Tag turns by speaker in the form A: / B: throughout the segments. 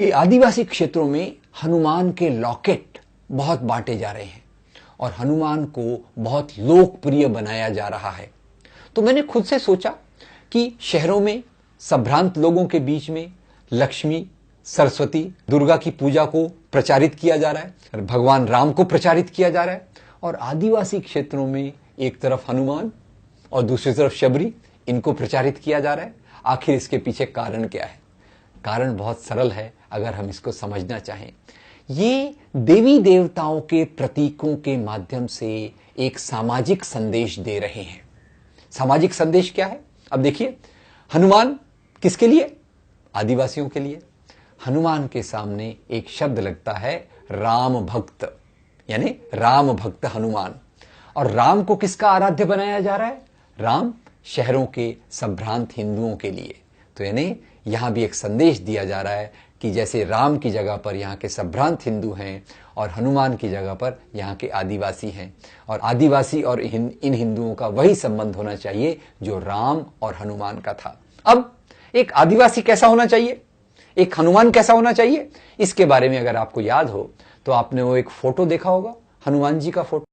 A: ये आदिवासी क्षेत्रों में हनुमान के लॉकेट बहुत बांटे जा रहे हैं और हनुमान को बहुत लोकप्रिय बनाया जा रहा है। तो मैंने खुद से सोचा कि शहरों में संभ्रांत लोगों के बीच में लक्ष्मी, सरस्वती, दुर्गा की पूजा को प्रचारित किया जा रहा है, भगवान राम को प्रचारित किया जा रहा है, और आदिवासी क्षेत्रों में एक तरफ हनुमान और दूसरी तरफ शबरी, इनको प्रचारित किया जा रहा है। आखिर इसके पीछे कारण क्या है? कारण बहुत सरल है अगर हम इसको समझना चाहें। ये देवी देवताओं के प्रतीकों के माध्यम से एक सामाजिक संदेश दे रहे हैं। सामाजिक संदेश क्या है? अब देखिए, हनुमान किसके लिए? आदिवासियों के लिए। हनुमान के सामने एक शब्द लगता है राम भक्त, यानी राम भक्त हनुमान। और राम को किसका आराध्य बनाया जा रहा है? राम शहरों के संभ्रांत हिंदुओं के लिए। तो यानी यहां भी एक संदेश दिया जा रहा है कि जैसे राम की जगह पर यहाँ के संभ्रांत हिंदू हैं और हनुमान की जगह पर यहाँ के आदिवासी हैं, और आदिवासी और इन हिंदुओं का वही संबंध होना चाहिए जो राम और हनुमान का था। अब एक आदिवासी कैसा होना चाहिए, एक हनुमान कैसा होना चाहिए, इसके बारे में अगर आपको याद हो तो आपने वो एक फोटो देखा होगा, हनुमान जी का फोटो।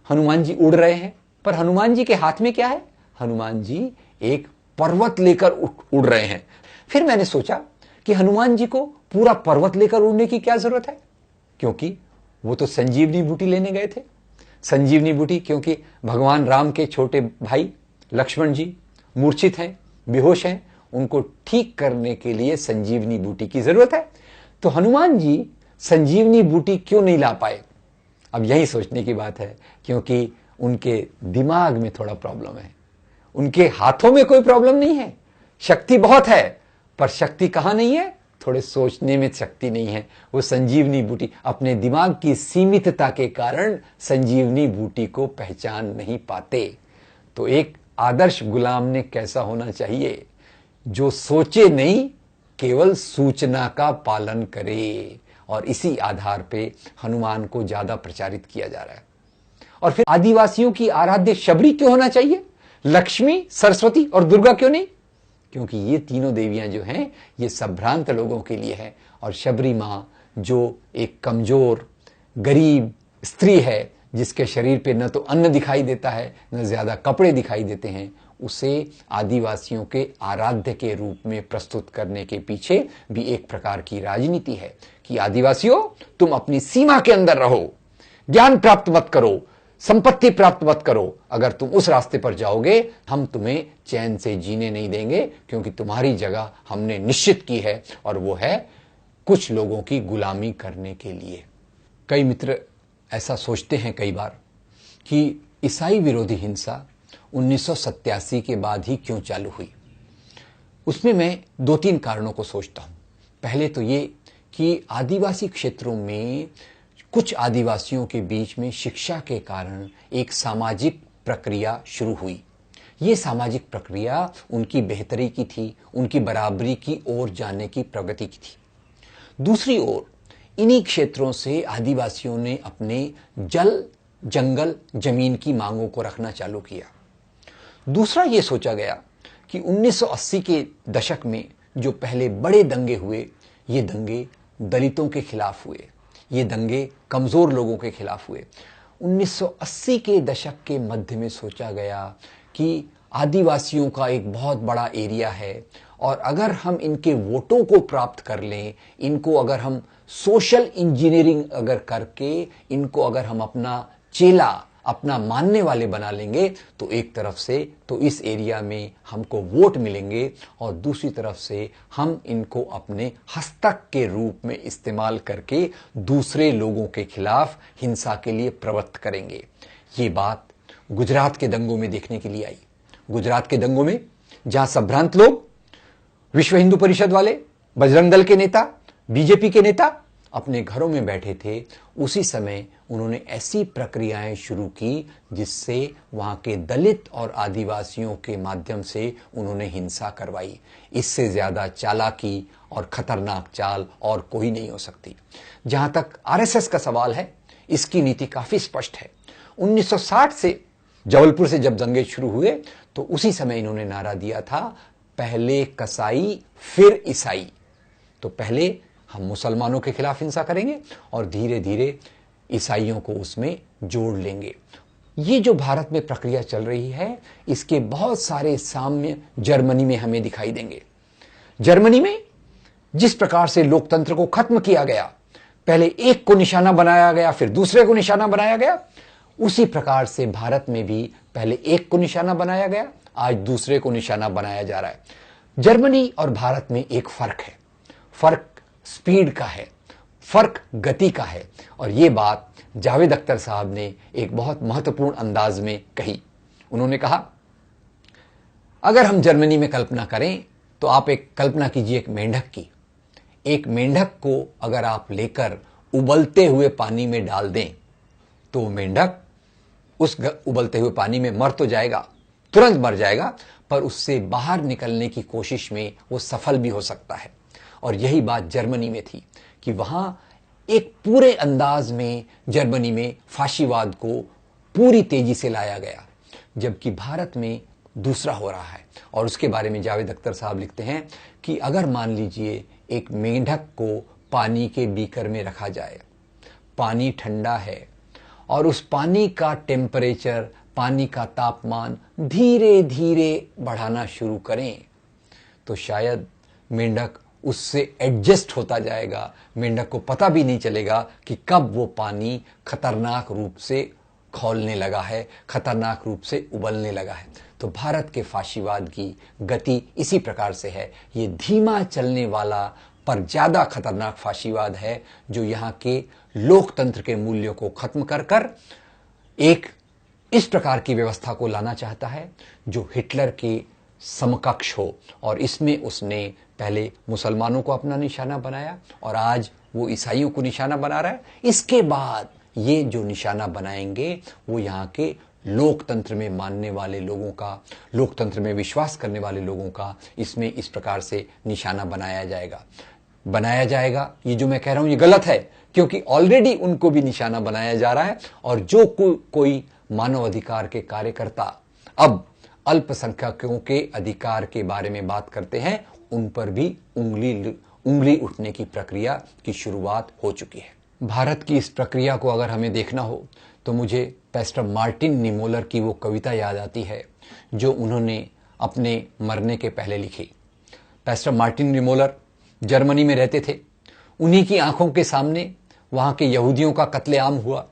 A: हनुमान जी उड़ रहे हैं, पर हनुमान जी के हाथ में क्या है? हनुमान जी एक पर्वत लेकर उड़ रहे हैं। फिर मैंने सोचा कि हनुमान जी को पूरा पर्वत लेकर उड़ने की क्या जरूरत है, क्योंकि वो तो संजीवनी बूटी लेने गए थे। संजीवनी बूटी, क्योंकि भगवान राम के छोटे भाई लक्ष्मण जी मूर्छित हैं, बेहोश हैं, उनको ठीक करने के लिए संजीवनी बूटी की जरूरत है। तो हनुमान जी संजीवनी बूटी क्यों नहीं ला पाए? अब यही सोचने की बात है, क्योंकि उनके दिमाग में थोड़ा प्रॉब्लम है। उनके हाथों में कोई प्रॉब्लम नहीं है, शक्ति बहुत है, पर शक्ति कहां नहीं है? थोड़े सोचने में शक्ति नहीं है। वो संजीवनी बूटी, अपने दिमाग की सीमितता के कारण संजीवनी बूटी को पहचान नहीं पाते। तो एक आदर्श गुलाम ने कैसा होना चाहिए? जो सोचे नहीं, केवल सूचना का पालन करे। और इसी आधार पे हनुमान को ज्यादा प्रचारित किया जा रहा है। और फिर आदिवासियों की आराध्य शबरी क्यों होना चाहिए? लक्ष्मी, सरस्वती और दुर्गा क्यों नहीं? क्योंकि ये तीनों देवियां जो हैं ये संभ्रांत लोगों के लिए हैं। और शबरी मां जो एक कमजोर गरीब स्त्री है, जिसके शरीर पे न तो अन्न दिखाई देता है न ज्यादा कपड़े दिखाई देते हैं, उसे आदिवासियों के आराध्य के रूप में प्रस्तुत करने के पीछे भी एक प्रकार की राजनीति है कि आदिवासियों, तुम अपनी सीमा के अंदर रहो, ज्ञान प्राप्त मत करो, संपत्ति प्राप्त मत करो। अगर तुम उस रास्ते पर जाओगे, हम तुम्हें चैन से जीने नहीं देंगे, क्योंकि तुम्हारी जगह हमने निश्चित की है, और वो है कुछ लोगों की गुलामी करने के लिए। कई मित्र ऐसा सोचते हैं कई बार कि ईसाई विरोधी हिंसा 1987 के बाद ही क्यों चालू हुई। उसमें मैं 2-3 कारणों को सोचता हूं। पहले तो ये कि आदिवासी क्षेत्रों में कुछ आदिवासियों के बीच में शिक्षा के कारण एक सामाजिक प्रक्रिया शुरू हुई। ये सामाजिक प्रक्रिया उनकी बेहतरी की थी, उनकी बराबरी की ओर जाने की प्रगति की थी। दूसरी ओर इन्हीं क्षेत्रों से आदिवासियों ने अपने जल, जंगल, जमीन की मांगों को रखना चालू किया। दूसरा ये सोचा गया कि 1980 के दशक में जो पहले बड़े दंगे हुए, ये दंगे दलितों के खिलाफ हुए, ये दंगे कमजोर लोगों के खिलाफ हुए। 1980 के दशक के मध्य में सोचा गया कि आदिवासियों का एक बहुत बड़ा एरिया है, और अगर हम इनके वोटों को प्राप्त कर लें, इनको अगर हम सोशल इंजीनियरिंग अगर करके इनको अगर हम अपना चेला, अपना मानने वाले बना लेंगे, तो एक तरफ से तो इस एरिया में हमको वोट मिलेंगे, और दूसरी तरफ से हम इनको अपने हस्तक के रूप में इस्तेमाल करके दूसरे लोगों के खिलाफ हिंसा के लिए प्रवृत्त करेंगे। ये बात गुजरात के दंगों में देखने के लिए आई। गुजरात के दंगों में जहां संभ्रांत लोग, विश्व हिंदू परिषद वाले, बजरंग दल के नेता, बीजेपी के नेता अपने घरों में बैठे थे, उसी समय उन्होंने ऐसी प्रक्रियाएं शुरू की जिससे वहां के दलित और आदिवासियों के माध्यम से उन्होंने हिंसा करवाई। इससे ज्यादा चालाकी और खतरनाक चाल और कोई नहीं हो सकती। जहां तक आरएसएस का सवाल है, इसकी नीति काफी स्पष्ट है। 1960 से जबलपुर से जब दंगे शुरू हुए, तो उसी समय इन्होंने नारा दिया था, पहले कसाई फिर ईसाई। तो पहले हम मुसलमानों के खिलाफ हिंसा करेंगे और धीरे धीरे ईसाइयों को उसमें जोड़ लेंगे। ये जो भारत में प्रक्रिया चल रही है, इसके बहुत सारे साम्य जर्मनी में हमें दिखाई देंगे। जर्मनी में जिस प्रकार से लोकतंत्र को खत्म किया गया, पहले एक को निशाना बनाया गया, फिर दूसरे को निशाना बनाया गया, उसी प्रकार से भारत में भी पहले एक को निशाना बनाया गया, आज दूसरे को निशाना बनाया जा रहा है। जर्मनी और भारत में एक फर्क है, फर्क स्पीड का है, फर्क गति का है। और ये बात जावेद अख्तर साहब ने एक बहुत महत्वपूर्ण अंदाज में कही। उन्होंने कहा, अगर हम जर्मनी में कल्पना करें तो आप एक कल्पना कीजिए एक मेंढक की। एक मेंढक को अगर आप लेकर उबलते हुए पानी में डाल दें तो मेंढक उस उबलते हुए पानी में मर तो जाएगा, तुरंत मर जाएगा, पर उससे बाहर निकलने की कोशिश में वो सफल भी हो सकता है। और यही बात जर्मनी में थी कि वहां एक पूरे अंदाज में जर्मनी में फाशीवाद को पूरी तेजी से लाया गया, जबकि भारत में दूसरा हो रहा है। और उसके बारे में जावेद अख्तर साहब लिखते हैं कि अगर मान लीजिए एक मेंढक को पानी के बीकर में रखा जाए, पानी ठंडा है और उस पानी का टेम्परेचर, पानी का तापमान धीरे धीरे बढ़ाना शुरू करें तो शायद मेंढक उससे एडजस्ट होता जाएगा। मेंढक को पता भी नहीं चलेगा कि कब वो पानी खतरनाक रूप से खौलने लगा है, खतरनाक रूप से उबलने लगा है। तो भारत के फाशीवाद की गति इसी प्रकार से है। ये धीमा चलने वाला पर ज्यादा खतरनाक फाशीवाद है, जो यहाँ के लोकतंत्र के मूल्यों को खत्म कर कर एक इस प्रकार की व्यवस्था को लाना चाहता है जो हिटलर के समकक्ष हो। और इसमें उसने पहले मुसलमानों को अपना निशाना बनाया और आज वो ईसाइयों को निशाना बना रहा है। इसके बाद ये जो निशाना बनाएंगे वो यहाँ के लोकतंत्र में मानने वाले लोगों का, लोकतंत्र में विश्वास करने वाले लोगों का इसमें इस प्रकार से निशाना बनाया जाएगा। ये जो मैं कह रहा हूं ये गलत है, क्योंकि ऑलरेडी उनको भी निशाना बनाया जा रहा है। और जो कोई मानवाधिकार के कार्यकर्ता अब अल्पसंख्यकों के अधिकार के बारे में बात करते हैं, उन पर भी उंगली उठने की प्रक्रिया की शुरुआत हो चुकी है। भारत की इस प्रक्रिया को अगर हमें देखना हो तो मुझे पैस्टर मार्टिन निमोलर की वो कविता याद आती है जो उन्होंने अपने मरने के पहले लिखी। पैस्टर मार्टिन निमोलर जर्मनी में रहते थे। उन्हीं की आंखों के सामने वहां के यहूदियों का कत्लेआम हुआ,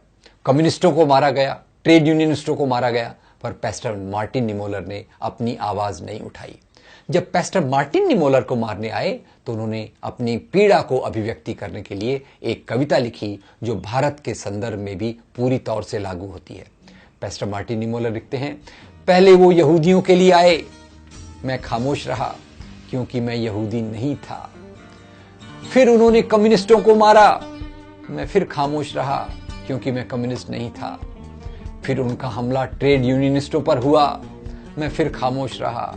A: कम्युनिस्टों को मारा गया, ट्रेड यूनियनिस्टों को मारा गया, पर पैस्टर मार्टिन निमोलर ने अपनी आवाज नहीं उठाई। जब पैस्टर मार्टिन निमोलर को मारने आए तो उन्होंने अपनी पीड़ा को अभिव्यक्ति करने के लिए एक कविता लिखी जो भारत के संदर्भ में भी पूरी तौर से लागू होती है। पैस्टर मार्टिन निमोलर लिखते हैं, पहले वो यहूदियों के लिए आए, मैं खामोश रहा क्योंकि मैं यहूदी नहीं था। फिर उन्होंने कम्युनिस्टों को मारा, मैं फिर खामोश रहा क्योंकि मैं कम्युनिस्ट नहीं था। फिर उनका हमला ट्रेड यूनियनिस्टों पर हुआ, मैं फिर खामोश रहा।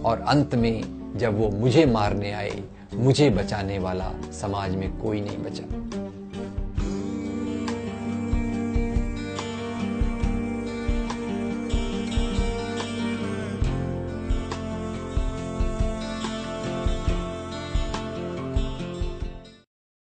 A: और अंत में जब वो मुझे मारने आए, मुझे बचाने वाला समाज में कोई नहीं बचा।